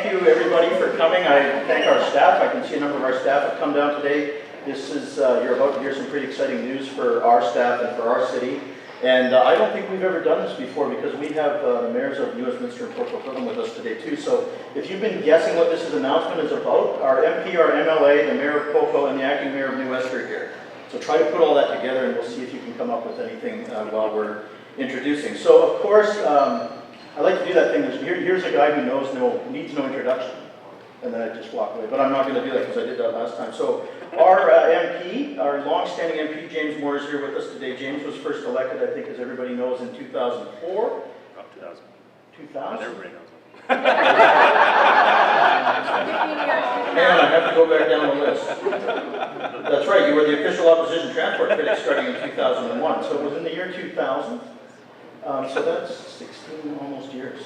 thank you everybody for coming. I thank our staff. I can see a number of our staff have come down today. This is, you're about to hear some pretty exciting news for our staff and for our city. And I don't think we've ever done this before because we have the mayors of New Westminster and Port Coquitlam with us today too. So if you've been guessing what this announcement is about, our MP, our MLA, the mayor of Poco, and the acting mayor of New West are here. So try to put all that together and we'll see if you can come up with anything while we're introducing. So of course, I like to do that thing. Here's a guy who needs no introduction. And then I just walk away. But I'm not going to do that because I did that last time. So our MP, our long-standing MP, James Moore, is here with us today. James was first elected, I think, as everybody knows, in 2004. 2000. 2000? Everybody knows. Hang on, I have to go back down the list. That's right, you were the official opposition transport critic starting in 2001. So it was in the year 2000. So that's 16 almost years.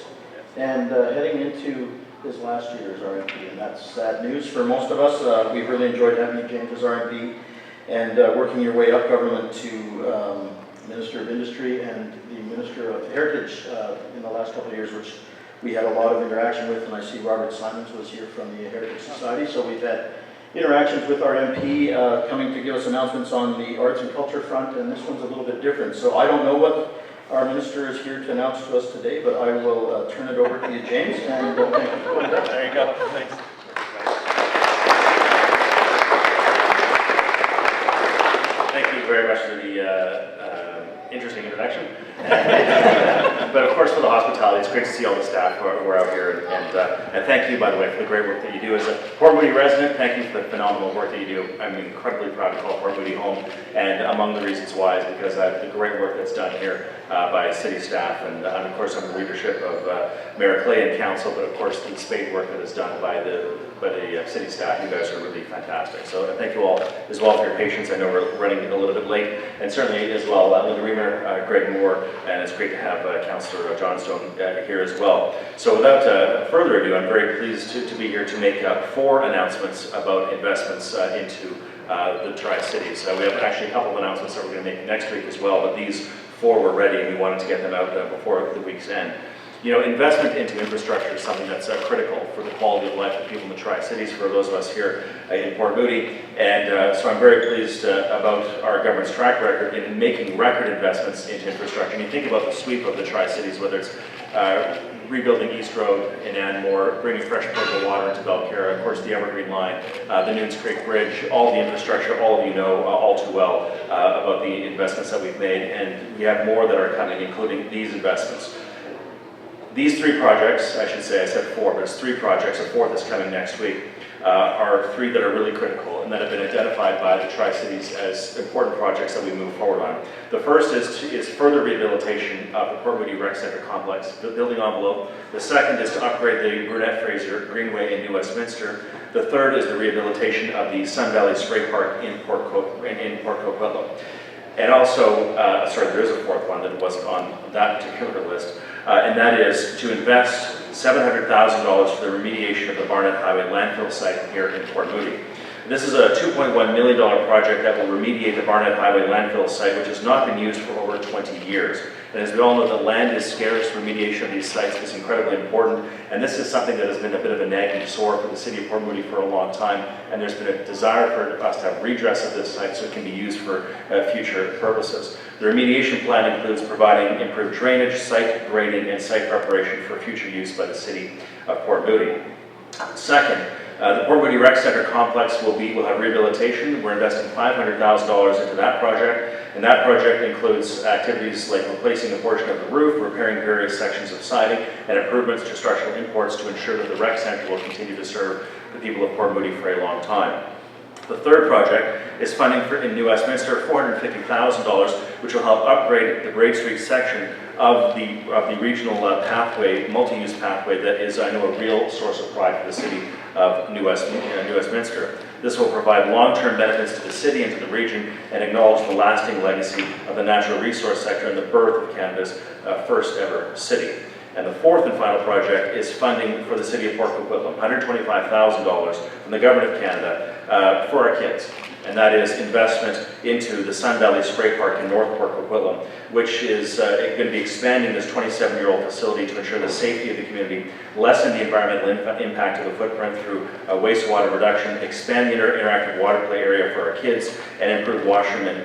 And heading into his last year as our MP, and that's sad news for most of us. We've really enjoyed having you, James, as our MP, and working your way up government to Minister of Industry and the Minister of Heritage in the last couple of years, which we had a lot of interaction with, and I see Robert Simons was here from the Heritage Society, so we've had interactions with our MP coming to give us announcements on the arts and culture front, and this one's a little bit different. So I don't know what our minister is here to announce to us today, but I will turn it over to you, James, and thank you for coming down. There you go. Thanks. Thank you very much for the interesting introduction. But of course, for the hospitality, it's great to see all the staff who are out here, and thank you, by the way, for the great work that you do as a Port Moody resident. Thank you for the phenomenal work that you do. I'm incredibly proud to call Port Moody home, and among the reasons why is because of the great work that's done here by city staff, and of course under the leadership of Mayor Clay and Council, but of course the spade work that is done by the city staff. You guys are really fantastic. So thank you all as well for your patience. I know we're running a little bit late, and certainly as well Linda Reamer, Greg Moore, and it's great to have Councillor Johnstone here as well. So without further ado, I'm very pleased to be here to make 4 announcements about investments into the Tri-Cities. We have actually a couple of announcements that we're going to make next week as well, but these 4 were ready and we wanted to get them out before the week's end. You know, investment into infrastructure is something that's critical for the quality of life of people in the Tri-Cities, for those of us here in Port Moody. And so I'm very pleased about our government's track record in making record investments into infrastructure. And you think about the sweep of the Tri-Cities, whether it's rebuilding East Road in Anmore, bringing fresh potable water into Belcarra, of course the Evergreen Line, the Nunes Creek Bridge, all the infrastructure, all of you know all too well about the investments that we've made. And we have more that are coming, including these investments. These 3 projects, I should say, I said 4, but it's 3 projects, a 4th is coming next week, are 3 that are really critical and that have been identified by the Tri-Cities as important projects that we move forward on. The first is further rehabilitation of the Port Moody Rec Centre complex, the building envelope. The second is to upgrade the Brunette Fraser Greenway in New Westminster. The third is the rehabilitation of the Sun Valley Spray Park in Port Coquitlam. And also, sorry, there is a 4th one that wasn't on that particular list, and that is to invest $700,000 for the remediation of the Barnett Highway landfill site here in Port Moody. This is a $2.1 million project that will remediate the Barnett Highway landfill site, which has not been used for over 20 years. And as we all know, the land is scarce. Remediation of these sites is incredibly important. And this is something that has been a bit of a nagging sore for the city of Port Moody for a long time. And there's been a desire for us to have redress of this site so it can be used for future purposes. The remediation plan includes providing improved drainage, site grading, and site preparation for future use by the city of Port Moody. Second, the Port Moody Rec Centre complex will have rehabilitation. We're investing $500,000 into that project, and that project includes activities like replacing a portion of the roof, repairing various sections of siding, and improvements to structural imports to ensure that the rec centre will continue to serve the people of Port Moody for a long time. The third project is funding in New Westminster, $450,000, which will help upgrade the Grade Street section of the regional pathway, multi-use pathway that is, I know, a real source of pride for the city of New Westminster. This will provide long-term benefits to the city and to the region and acknowledge the lasting legacy of the natural resource sector and the birth of Canada's first ever city. And the 4th and final project is funding for the city of Port Coquitlam, $125,000 from the Government of Canada for our kids. and that is investment into the Sun Valley Spray Park in North Port Coquitlam, which is going to be expanding this 27-year-old facility to ensure the safety of the community, lessen the environmental impact of the footprint through wastewater reduction, expand the interactive water play area for our kids, and improve washroom and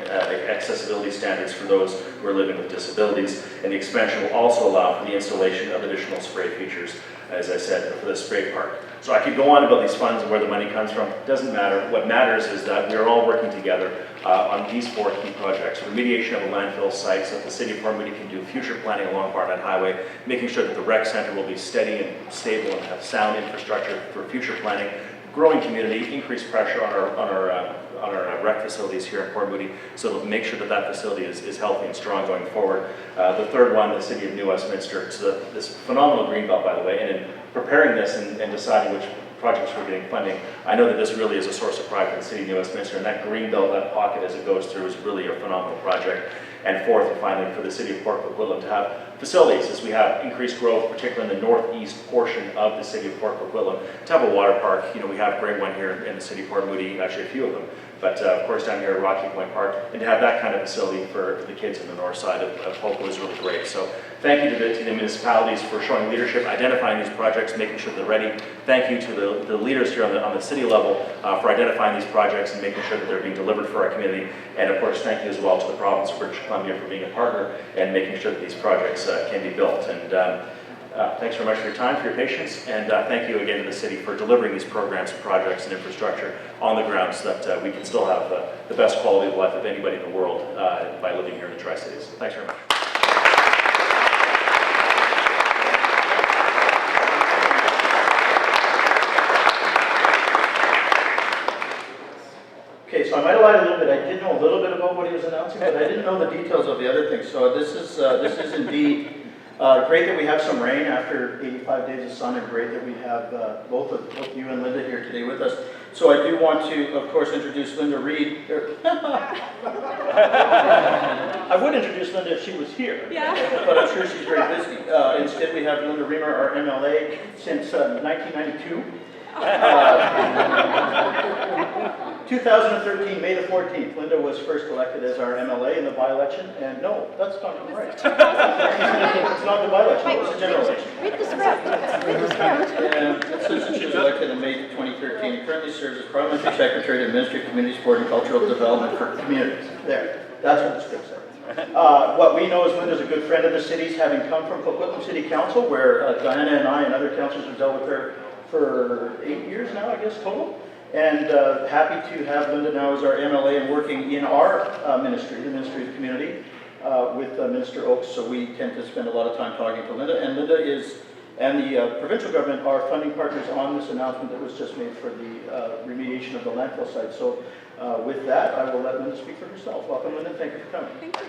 accessibility standards for those who are living with disabilities. And the expansion will also allow for the installation of additional spray features, as I said, for the spray park. So I could go on about these funds and where the money comes from. It doesn't matter. What matters is that we are all working together on these 4 key projects. Remediation of a landfill site so that the City of Port Moody can do future planning along Barnett Highway, making sure that the rec center will be steady and stable and have sound infrastructure for future planning, growing community, increased pressure on our rec facilities here in Port Moody, so we'll make sure that that facility is healthy and strong going forward. The third one, the City of New Westminster. It's this phenomenal greenbelt, by the way, and in preparing this and deciding which projects we're getting funding, I know that this really is a source of pride for the City of New Westminster, and that greenbelt, that pocket as it goes through, is really a phenomenal project. And fourth, and finally, for the City of Port Coquitlam to have facilities, as we have increased growth, particularly in the northeast portion of the City of Port Coquitlam, to have a water park. You know, we have a great one here in the City of Port Moody, actually a few of them, but of course down here at Rocky Point Park, and to have that kind of facility for the kids on the north side of Poco is really great. So thank you to the municipalities for showing leadership, identifying these projects, making sure they're ready. Thank you to the leaders here on the city level for identifying these projects and making sure that they're being delivered for our community. And of course, thank you as well to the province of British Columbia for being a partner and making sure that these projects can be built. And thanks very much for your time, for your patience, and thank you again to the city for delivering these programs, projects, and infrastructure on the ground so that we can still have the best quality of life of anybody in the world by living here in the Tri-Cities. Thanks very much. Okay, so I might have lied a little bit. I did know a little bit about what he was announcing, but I didn't know the details of the other things. So this is indeed great that we have some rain after 85 days of sun, and great that we have both you and Linda here today with us. So I do want to, of course, introduce Linda Reed. I would introduce Linda if she was here, but I'm sure she's very busy. Instead, we have Linda Reamer, our MLA, since 1992. 2013, May the 14th, Linda was first elected as our MLA in the by-election, and no, that's not right. It's not the by-election, it was the general election. Read the script. Read the script. And it says that she was elected in May 2013. He currently serves as Parliamentary Secretary to the Ministry of Community, Sport and Cultural Development for Communities. There, that's what the script says. What we know is Linda's a good friend of the city's, having come from Coquitlam City Council, where Diana and I and other councillors have dealt with her for 8 years now, I guess, total. And happy to have Linda now as our MLA and working in our ministry, the Ministry of Community, with Minister Oakes. So we tend to spend a lot of time talking to Linda. And Linda and the provincial government are funding partners on this announcement that was just made for the remediation of the landfill site. So with that, I will let Linda speak for herself. Welcome, Linda. Thank you for coming. Thank you.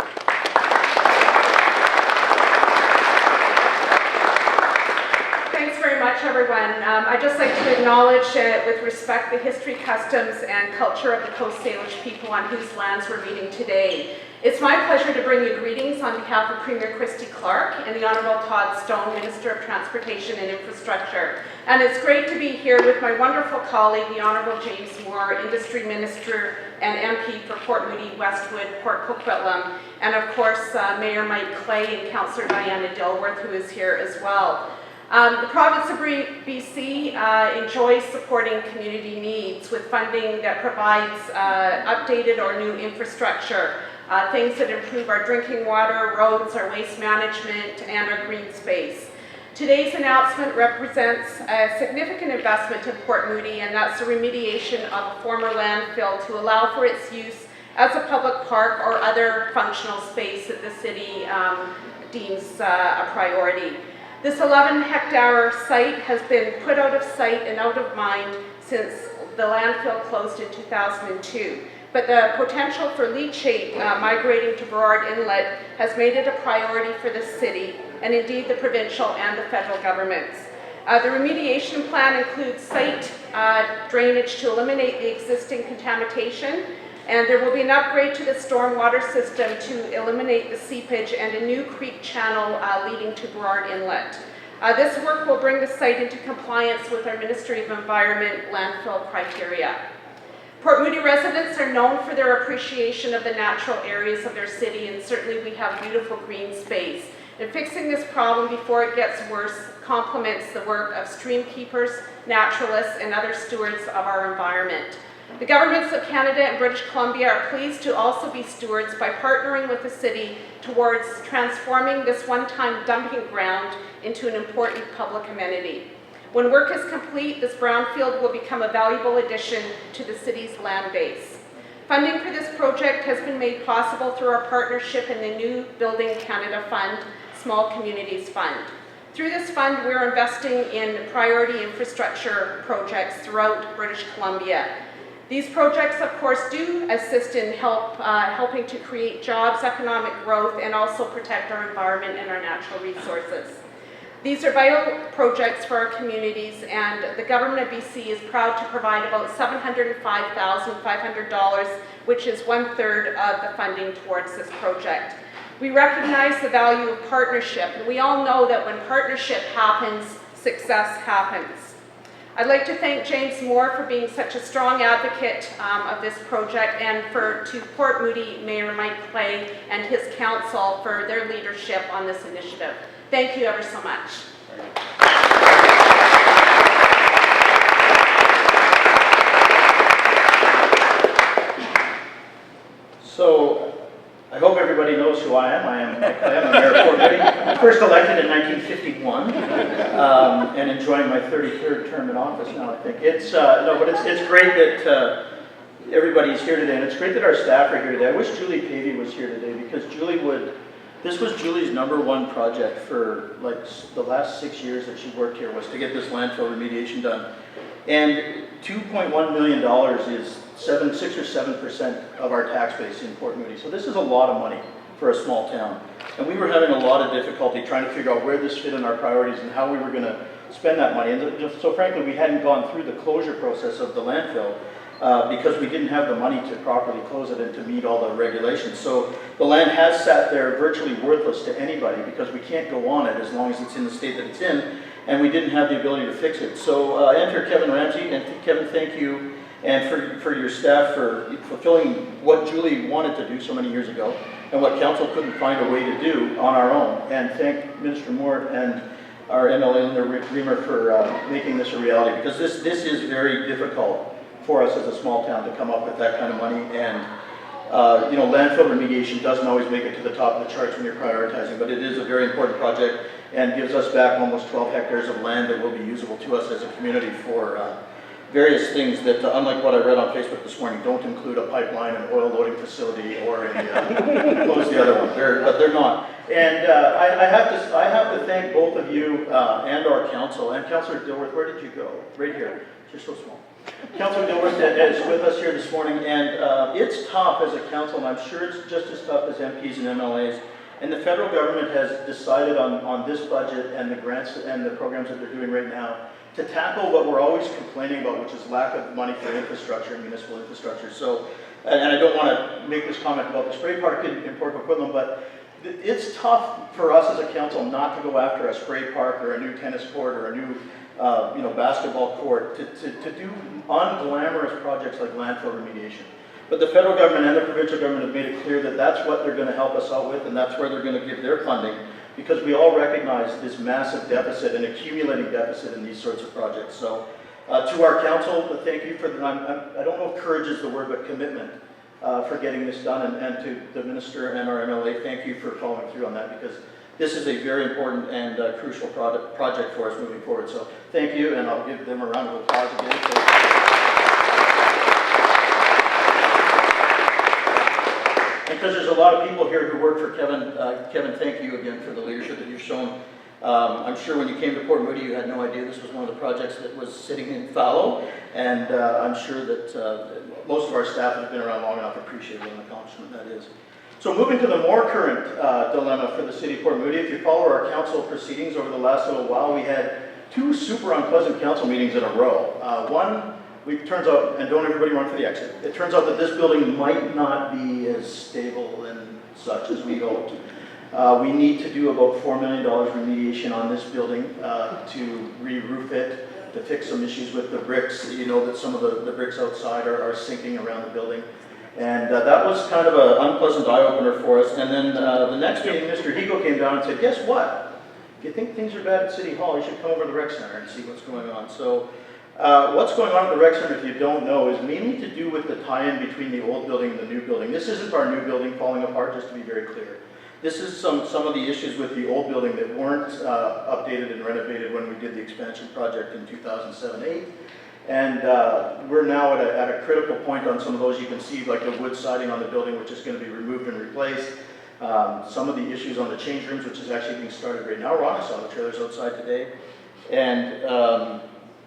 Thanks very much, everyone. I'd just like to acknowledge, with respect, the history, customs, and culture of the Coast Salish people on whose lands we're meeting today. It's my pleasure to bring you greetings on behalf of Premier Christy Clark and the Honourable Todd Stone, Minister of Transportation and Infrastructure. And it's great to be here with my wonderful colleague, the Honourable James Moore, Industry Minister and MP for Port Moody, Westwood, Port Coquitlam, and of course, Mayor Mike Clay and Councillor Diana Dilworth, who is here as well. The province of BC enjoys supporting community needs with funding that provides updated or new infrastructure, things that improve our drinking water, roads, our waste management, and our green space. Today's announcement represents a significant investment in Port Moody, and that's the remediation of a former landfill to allow for its use as a public park or other functional space that the city deems a priority. This 11-hectare site has been put out of sight and out of mind since the landfill closed in 2002. But the potential for leachate migrating to Burrard Inlet has made it a priority for the city, and indeed the provincial and the federal governments. The remediation plan includes site drainage to eliminate the existing contamination, and there will be an upgrade to the stormwater system to eliminate the seepage and a new creek channel leading to Burrard Inlet. This work will bring the site into compliance with our Ministry of Environment landfill criteria. Port Moody residents are known for their appreciation of the natural areas of their city, and certainly we have beautiful green space. And fixing this problem before it gets worse complements the work of stream keepers, naturalists, and other stewards of our environment. The governments of Canada and British Columbia are pleased to also be stewards by partnering with the city towards transforming this one-time dumping ground into an important public amenity. When work is complete, this brownfield will become a valuable addition to the city's land base. Funding for this project has been made possible through our partnership in the new Building Canada Fund, Small Communities Fund. Through this fund, we're investing in priority infrastructure projects throughout British Columbia. These projects, of course, do assist in helping to create jobs, economic growth, and also protect our environment and our natural resources. These are vital projects for our communities, and the Government of BC is proud to provide about $705,500, which is 1/3 of the funding towards this project. We recognize the value of partnership, and we all know that when partnership happens, success happens. I'd like to thank James Moore for being such a strong advocate of this project, and to Port Moody Mayor Mike Clay and his council for their leadership on this initiative. Thank you ever so much. So, I hope everybody knows who I am. I am Mike Clay. I'm the mayor of Port Moody. First elected in 1951, and enjoying my 33rd term in office now, I think. It's great that everybody's here today, and it's great that our staff are here today. I wish Julie Pavey was here today, because this was Julie's #1 project for like the last 6 years that she worked here, was to get this landfill remediation done. And $2.1 million is 6 or 7% of our tax base in Port Moody. So this is a lot of money for a small town. And we were having a lot of difficulty trying to figure out where this fit in our priorities and how we were going to spend that money. And so frankly, we hadn't gone through the closure process of the landfill because we didn't have the money to properly close it and to meet all the regulations. So the land has sat there virtually worthless to anybody because we can't go on it as long as it's in the state that it's in, and we didn't have the ability to fix it. So enter Kevin Ramsey, and Kevin, thank you, and for your staff for fulfilling what Julie wanted to do so many years ago, and what council couldn't find a way to do on our own. And thank Minister Moore and our MLA Linda Reamer for making this a reality, because this is very difficult for us as a small town to come up with that kind of money. And landfill remediation doesn't always make it to the top of the charts when you're prioritizing, but it is a very important project and gives us back almost 12 hectares of land that will be usable to us as a community for various things that, unlike what I read on Facebook this morning, don't include a pipeline, an oil loading facility, or what was the other one? But they're not. And I have to thank both of you and our council. And Councillor Dilworth, where did you go? Right here. You're so small. Councillor Dilworth is with us here this morning, and it's tough as a council, and I'm sure it's just as tough as MPs and MLAs. And the federal government has decided on this budget and the grants and the programs that they're doing right now to tackle what we're always complaining about, which is lack of money for infrastructure and municipal infrastructure. So, and I don't want to make this comment about the spray park in Port Coquitlam, but it's tough for us as a council not to go after a spray park or a new tennis court or a new basketball court to do unglamorous projects like landfill remediation. But the federal government and the provincial government have made it clear that that's what they're going to help us out with, and that's where they're going to give their funding, because we all recognize this massive deficit and accumulating deficit in these sorts of projects. So to our council, thank you for I don't know if courage is the word, but commitment for getting this done, and to the minister and our MLA, thank you for following through on that, because this is a very important and crucial project for us moving forward. So thank you, and I'll give them a round of applause again. Because there's a lot of people here who work for Kevin. Kevin, thank you again for the leadership that you've shown. I'm sure when you came to Port Moody, you had no idea this was one of the projects that was sitting in fallow, and I'm sure that most of our staff that have been around long enough appreciate what an accomplishment that is. So moving to the more current dilemma for the city of Port Moody, if you follow our council proceedings over the last little while, we had 2 super unpleasant council meetings in a row. One, it turns out, and don't everybody run for the exit, it turns out that this building might not be as stable and such as we hoped. We need to do about $4 million remediation on this building to re-roof it, to fix some issues with the bricks. You know that some of the bricks outside are sinking around the building. And that was kind of an unpleasant eye-opener for us. And then the next meeting, Mr. Higo came down and said, guess what? If you think things are bad at City Hall, you should come over to the rec center and see what's going on. So what's going on at the rec center, if you don't know, is mainly to do with the tie-in between the old building and the new building. This isn't our new building falling apart, just to be very clear. This is some of the issues with the old building that weren't updated and renovated when we did the expansion project in 2007-8. And we're now at a critical point on some of those. You can see like the wood siding on the building, which is going to be removed and replaced. Some of the issues on the change rooms, which is actually being started right now. Ron saw the trailers outside today. And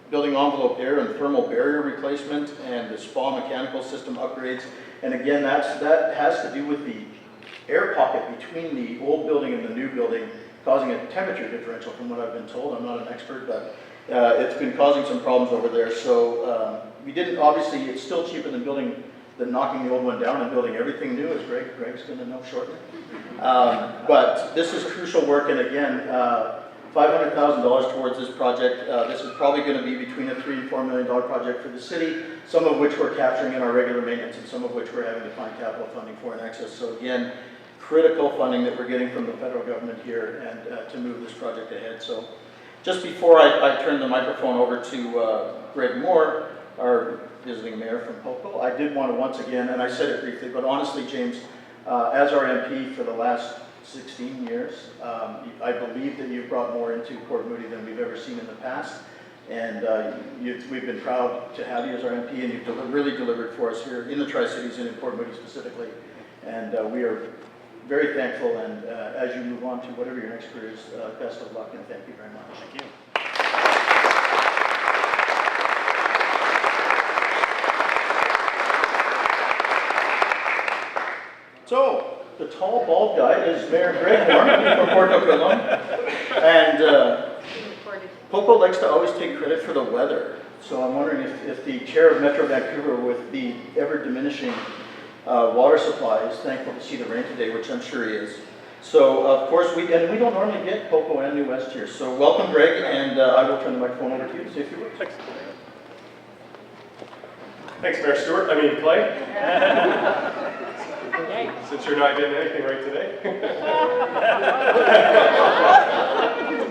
building envelope air and thermal barrier replacement and the spa mechanical system upgrades. And again, that has to do with the air pocket between the old building and the new building, causing a temperature differential from what I've been told. I'm not an expert, but it's been causing some problems over there. So we didn't, obviously, it's still cheaper than knocking the old one down and building everything new, as Greg's going to know shortly. But this is crucial work, and again, $500,000 towards this project. This is probably going to be between a $3 and $4 million project for the city, some of which we're capturing in our regular maintenance and some of which we're having to find capital funding for in excess. So again, critical funding that we're getting from the federal government here and to move this project ahead. So just before I turn the microphone over to Greg Moore, our visiting mayor from Poco, I did want to once again, and I said it briefly, but honestly, James, as our MP for the last 16 years, I believe that you've brought more into Port Moody than we've ever seen in the past. And we've been proud to have you as our MP, and you've really delivered for us here in the Tri-Cities and in Port Moody specifically. And we are very thankful, and as you move on to whatever your next career is, best of luck, and thank you very much. Thank you. So, the tall, bald guy is Mayor Greg Moore from Port Coquitlam. And Poco likes to always take credit for the weather. So I'm wondering if the chair of Metro Vancouver, with the ever-diminishing water supply, is thankful to see the rain today, which I'm sure he is. So, of course, we don't normally get Poco and New West here. So welcome, Greg, and I will turn the microphone over to you to say a few words. Thanks, Mayor Stewart. Clay. Since you're not getting anything right today.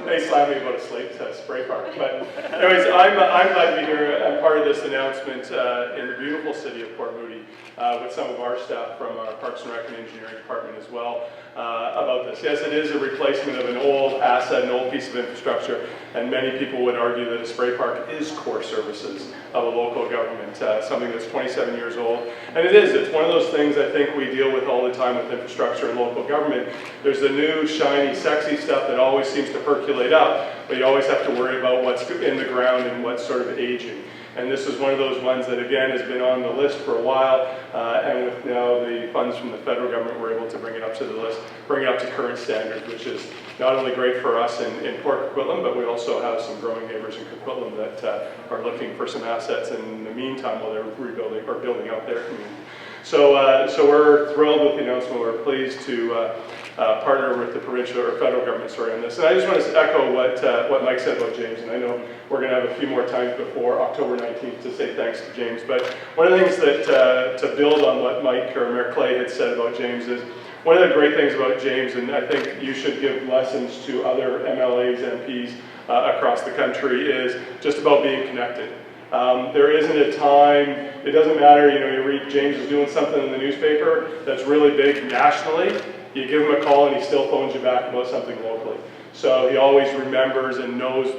They slammed me about a slate spray park. But anyways, I'm glad to be here. I'm part of this announcement in the beautiful city of Port Moody with some of our staff from our Parks and Rec and Engineering Department as well about this. Yes, it is a replacement of an old asset, an old piece of infrastructure, and many people would argue that a spray park is core services of a local government, something that's 27 years old. And it is, it's one of those things I think we deal with all the time with infrastructure and local government. There's the new, shiny, sexy stuff that always seems to percolate up, but you always have to worry about what's in the ground and what's sort of aging. And this is one of those ones that, again, has been on the list for a while, and with now the funds from the federal government, we're able to bring it up to the list, bring it up to current standards, which is not only great for us in Port Coquitlam, but we also have some growing neighbors in Coquitlam that are looking for some assets in the meantime while they're rebuilding or building out their community. So we're thrilled with the announcement. We're pleased to partner with the provincial or federal government on this. And I just want to echo what Mike said about James, and I know we're going to have a few more times before October 19th to say thanks to James. But one of the things that to build on what Mike or Mayor Clay had said about James is one of the great things about James, and I think you should give lessons to other MLAs, MPs across the country, is just about being connected. There isn't a time, it doesn't matter, you read James is doing something in the newspaper that's really big nationally, you give him a call and he still phones you back about something locally. So he always remembers and knows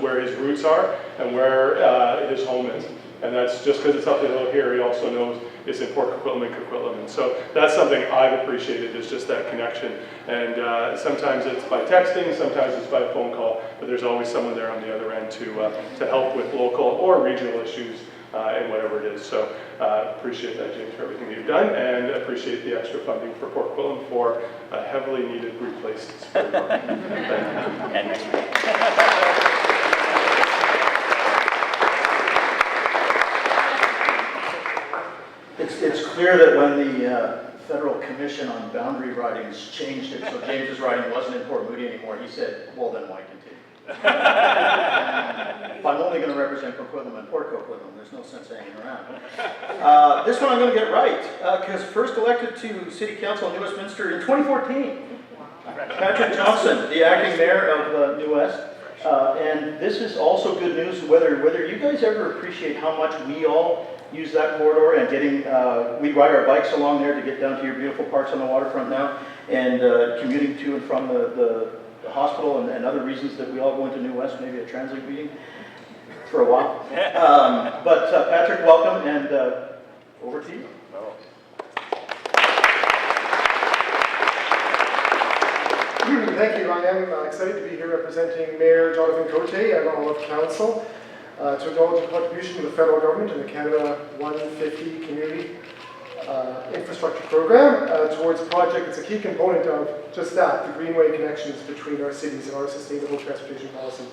where his roots are and where his home is. And that's just because it's up the hill here, he also knows it's in Port Coquitlam and Coquitlam. And so that's something I've appreciated, is just that connection. And sometimes it's by texting, sometimes it's by a phone call, but there's always someone there on the other end to help with local or regional issues and whatever it is. So appreciate that, James, for everything you've done, and appreciate the extra funding for Port Coquitlam for a heavily needed replaced spray park. Thank you. It's clear that when the Federal Commission on Boundary Ridings changed it, so James's riding wasn't in Port Moody anymore, he said, well then why continue? If I'm only going to represent Coquitlam and Port Coquitlam, there's no sense hanging around. This one I'm going to get right, because first elected to City Council in New Westminster in 2014. Patrick Johnson, the acting mayor of New West. And this is also good news, whether you guys ever appreciate how much we all use that corridor and getting, we ride our bikes along there to get down to your beautiful parks on the waterfront now, and commuting to and from the hospital and other reasons that we all go into New West, maybe a transit meeting for a while. But Patrick, welcome, and over to you. Thank you. I am excited to be here representing Mayor Jonathan Cote and all of Council to acknowledge the contribution of the federal government and the Canada 150 Community Infrastructure Program towards a project that's a key component of just that, the greenway connections between our cities and our sustainable transportation policy.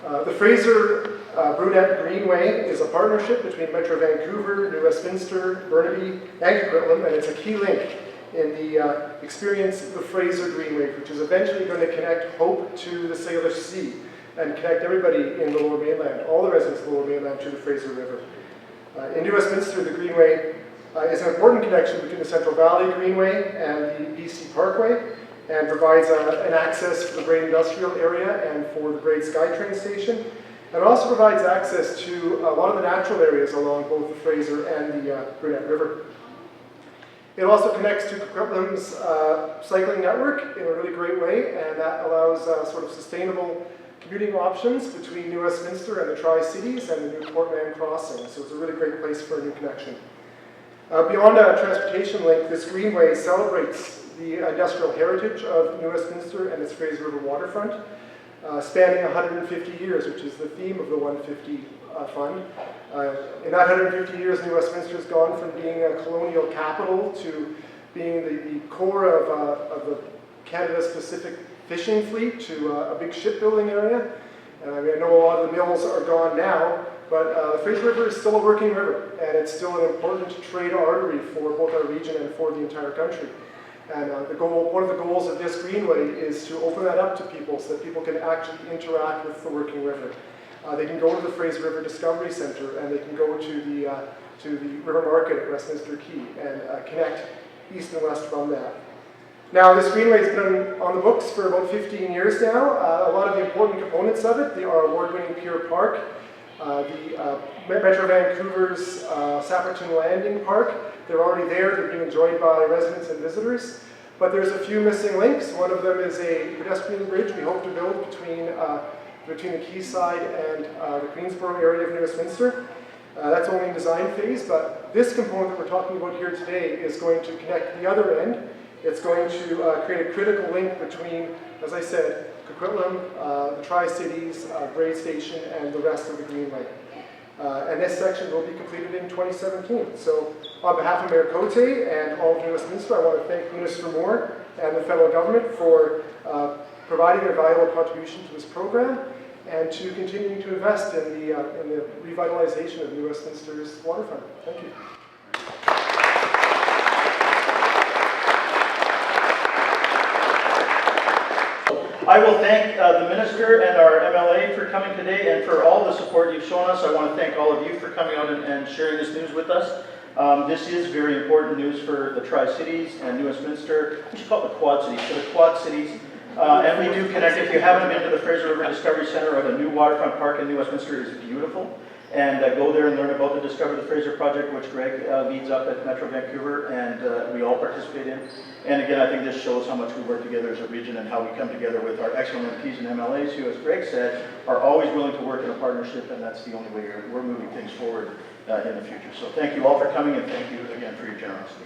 The Fraser Brunette Greenway is a partnership between Metro Vancouver, New Westminster, Burnaby, and Coquitlam, and it's a key link in the Experience the Fraser Greenway, which is eventually going to connect Hope to the Salish Sea and connect everybody in the Lower Mainland, all the residents of the Lower Mainland, to the Fraser River. In New Westminster, the Greenway is an important connection between the Central Valley Greenway and the BC Parkway, and provides an access for the Braid Industrial Area and for the Braid SkyTrain station. And also provides access to a lot of the natural areas along both the Fraser and the Brunette River. It also connects to Coquitlam's cycling network in a really great way, and that allows sort of sustainable commuting options between New Westminster and the Tri-Cities and the new Port Mann Crossing. So it's a really great place for a new connection. Beyond a transportation link, this greenway celebrates the industrial heritage of New Westminster and its Fraser River waterfront, spanning 150 years, which is the theme of the 150 Fund. In that 150 years, New Westminster has gone from being a colonial capital to being the core of the Canada's Pacific fishing fleet to a big shipbuilding area. And I mean, I know a lot of the mills are gone now, but the Fraser River is still a working river, and it's still an important trade artery for both our region and for the entire country. And one of the goals of this greenway is to open that up to people so that people can actually interact with the working river. They can go to the Fraser River Discovery Center, and they can go to the River Market at Westminster Quay and connect east and west from that. Now, this greenway has been on the books for about 15 years now. A lot of the important components of it, our award-winning Pier Park, the Metro Vancouver's Sapperton Landing Park. They're already there. They're being enjoyed by residents and visitors. But there's a few missing links. One of them is a pedestrian bridge we hope to build between the quayside and the Queensborough area of New Westminster. That's only in design phase, but this component that we're talking about here today is going to connect the other end. It's going to create a critical link between, as I said, Coquitlam, the Tri-Cities, Braid Station, and the rest of the Greenway. And this section will be completed in 2017. So on behalf of Mayor Cote and all of New Westminster, I want to thank Minister Moore and the federal government for providing their valuable contribution to this program and to continuing to invest in the revitalization of New Westminster's waterfront. Thank you. I will thank the Minister and our MLA for coming today and for all the support you've shown us. I want to thank all of you for coming out and sharing this news with us. This is very important news for the Tri-Cities and New Westminster. We should call it the Quad Cities, for the Quad Cities. And we do connect. If you haven't been to the Fraser River Discovery Center, the new waterfront park in New Westminster is beautiful. And go there and learn about the Discover the Fraser project, which Greg leads up at Metro Vancouver, and we all participate in. And again, I think this shows how much we work together as a region and how we come together with our excellent MPs and MLAs who, as Greg said, are always willing to work in a partnership, and that's the only way we're moving things forward in the future. So thank you all for coming, and thank you again for your generosity.